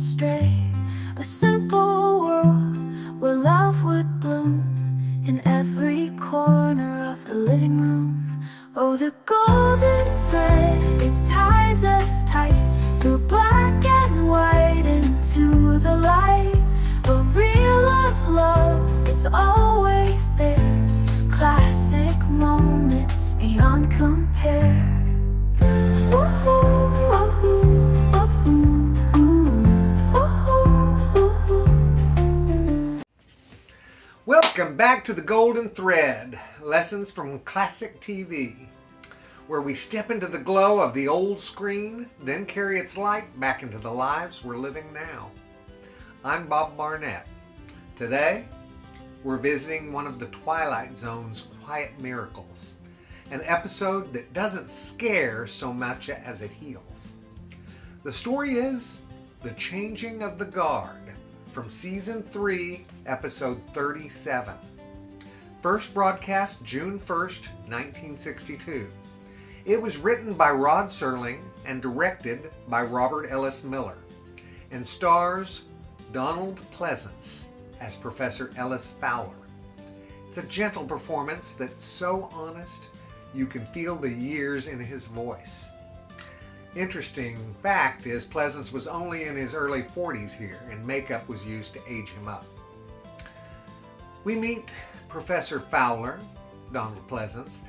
stray. A simple world where love would bloom in every corner of the living room. Oh, the golden thread, it ties us tight through black and white into the light. A reel of love, it's always there. Classic moments beyond compare. Welcome back to the Golden Thread, lessons from classic TV, where we step into the glow of the old screen, then carry its light back into the lives we're living now. I'm Bob Barnett. Today, we're visiting one of the Twilight Zone's quiet miracles, an episode that doesn't scare so much as it heals. The story is The Changing of the Guard, from Season 3, Episode 37. First broadcast June 1st, 1962. It was written by Rod Serling and directed by Robert Ellis Miller, and stars Donald Pleasance as Professor Ellis Fowler. It's a gentle performance that's so honest you can feel the years in his voice. Interesting fact is Pleasance was only in his early 40s here, and makeup was used to age him up. We meet Professor Fowler, Donald Pleasance,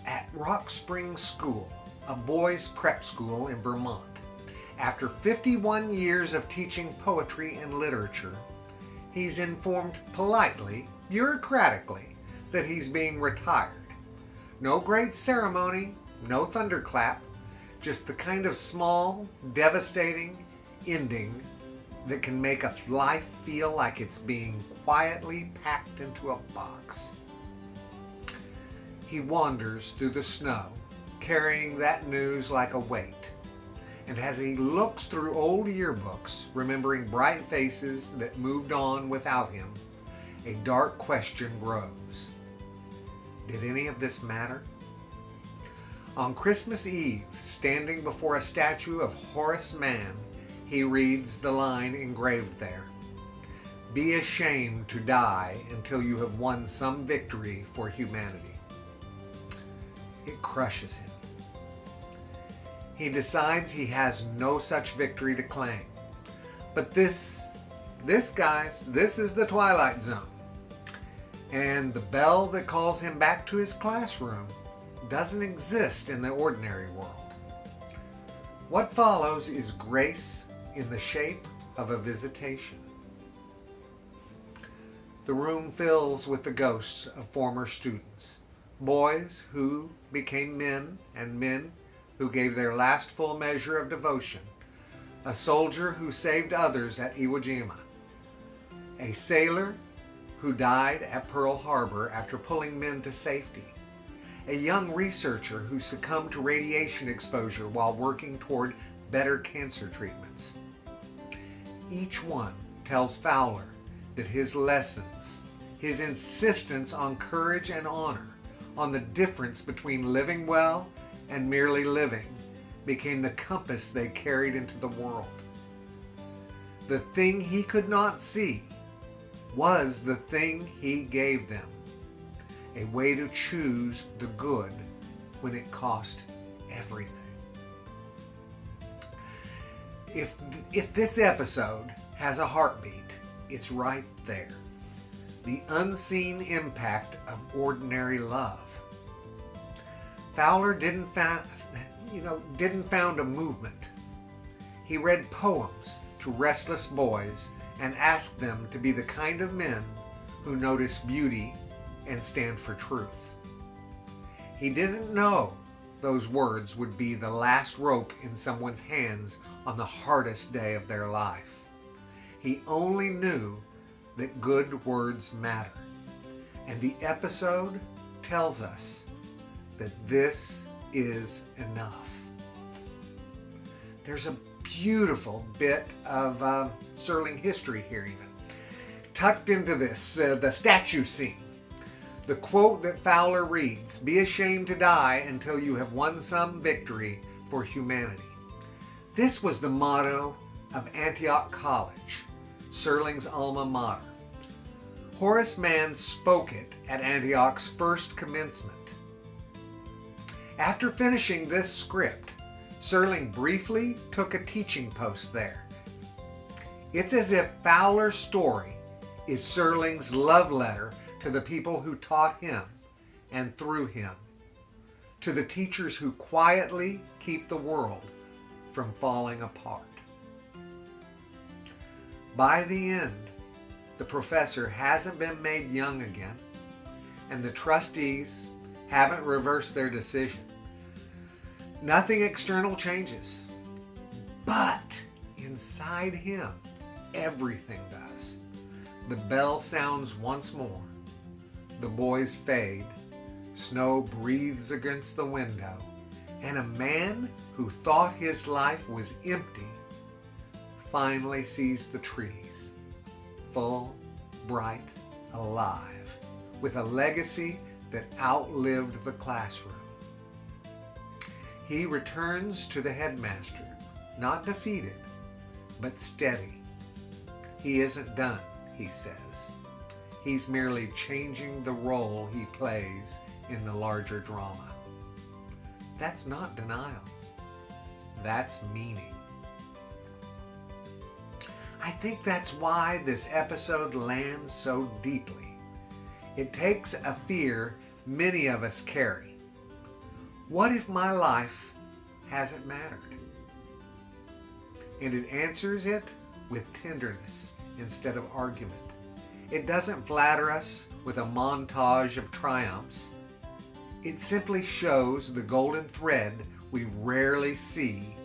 at Rock Springs School, a boys' prep school in Vermont. After 51 years of teaching poetry and literature, he's informed politely, bureaucratically, that he's being retired. No great ceremony, no thunderclap, just the kind of small, devastating ending that can make a life feel like it's being quietly packed into a box. He wanders through the snow, carrying that news like a weight. And as he looks through old yearbooks, remembering bright faces that moved on without him, a dark question grows. Did any of this matter? On Christmas Eve, standing before a statue of Horace Mann, he reads the line engraved there: "Be ashamed to die until you have won some victory for humanity." It crushes him. He decides he has no such victory to claim. But this guys, this is the Twilight Zone. And the bell that calls him back to his classroom doesn't exist in the ordinary world. What follows is grace in the shape of a visitation. The room fills with the ghosts of former students, boys who became men and men who gave their last full measure of devotion, a soldier who saved others at Iwo Jima, a sailor who died at Pearl Harbor after pulling men to safety, a young researcher who succumbed to radiation exposure while working toward better cancer treatments. Each one tells Fowler that his lessons, his insistence on courage and honor, on the difference between living well and merely living, became the compass they carried into the world. The thing he could not see was the thing he gave them, a way to choose the good when it cost everything. If this episode has a heartbeat, it's right there. The unseen impact of ordinary love. Fowler didn't found a movement. He read poems to restless boys and asked them to be the kind of men who notice beauty and stand for truth. He didn't know those words would be the last rope in someone's hands on the hardest day of their life. He only knew that good words matter. And the episode tells us that this is enough. There's a beautiful bit of Serling history here even, tucked into this, the statue scene. The quote that Fowler reads, "Be ashamed to die until you have won some victory for humanity." This was the motto of Antioch College, Serling's alma mater. Horace Mann spoke it at Antioch's first commencement. After finishing this script, Serling briefly took a teaching post there. It's as if Fowler's story is Serling's love letter to the people who taught him and through him, to the teachers who quietly keep the world from falling apart. By the end, the professor hasn't been made young again, and the trustees haven't reversed their decision. Nothing external changes, but inside him, everything does. The bell sounds once more. The boys fade. Snow breathes against the window, and a man who thought his life was empty finally sees the trees, full, bright, alive, with a legacy that outlived the classroom. He returns to the headmaster, not defeated, but steady. He isn't done, he says. He's merely changing the role he plays in the larger drama. That's not denial. That's meaning. I think that's why this episode lands so deeply. It takes a fear many of us carry. What if my life hasn't mattered? And it answers it with tenderness instead of argument. It doesn't flatter us with a montage of triumphs. It simply shows the golden thread we rarely see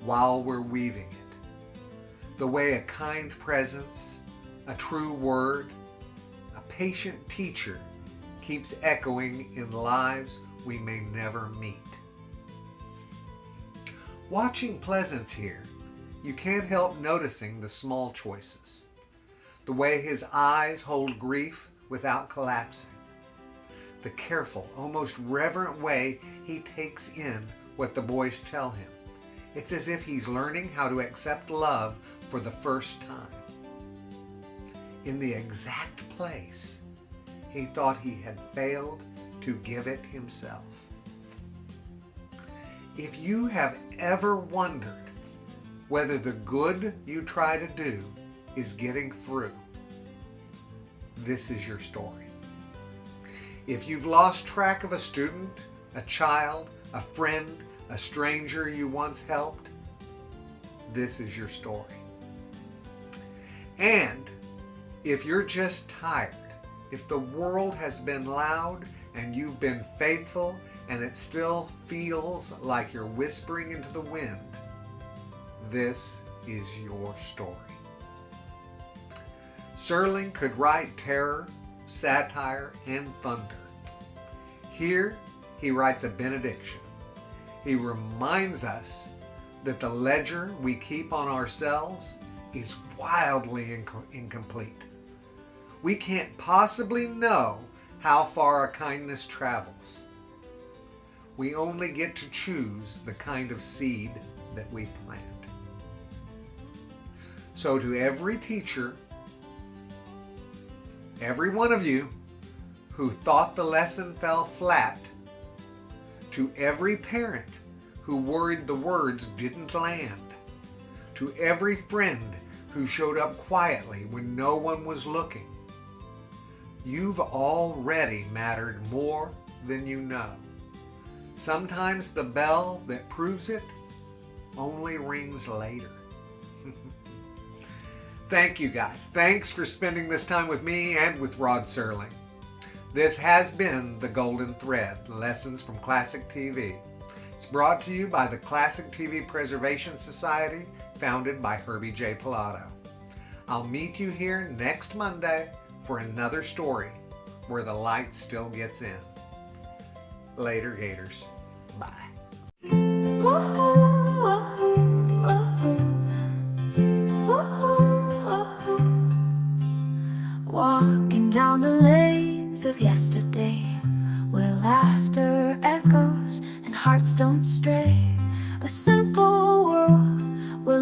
while we're weaving it. The way a kind presence, a true word, a patient teacher keeps echoing in lives we may never meet. Watching Pleasance here, you can't help noticing the small choices. The way his eyes hold grief without collapsing. The careful, almost reverent way he takes in what the boys tell him. It's as if he's learning how to accept love for the first time. In the exact place he thought he had failed to give it himself. If you have ever wondered whether the good you try to do is getting through, this is your story. If you've lost track of a student, a child, a friend, a stranger you once helped, this is your story. And if you're just tired, if the world has been loud and you've been faithful and it still feels like you're whispering into the wind, this is your story. Serling could write terror, satire, and thunder. Here, he writes a benediction. He reminds us that the ledger we keep on ourselves is wildly incomplete. We can't possibly know how far a kindness travels. We only get to choose the kind of seed that we plant. So to every teacher, every one of you who thought the lesson fell flat, to every parent who worried the words didn't land, to every friend who showed up quietly when no one was looking, you've already mattered more than you know. Sometimes the bell that proves it only rings later. Thank you guys. Thanks for spending this time with me and with Rod Serling. This has been The Golden Thread, Lessons from Classic TV. It's brought to you by the Classic TV Preservation Society, founded by Herbie J Pilato. I'll meet you here next Monday for another story where the light still gets in. Later, Gators. Bye. Walking down the lanes of yesterday, where laughter echoes and hearts don't stray. A simple world where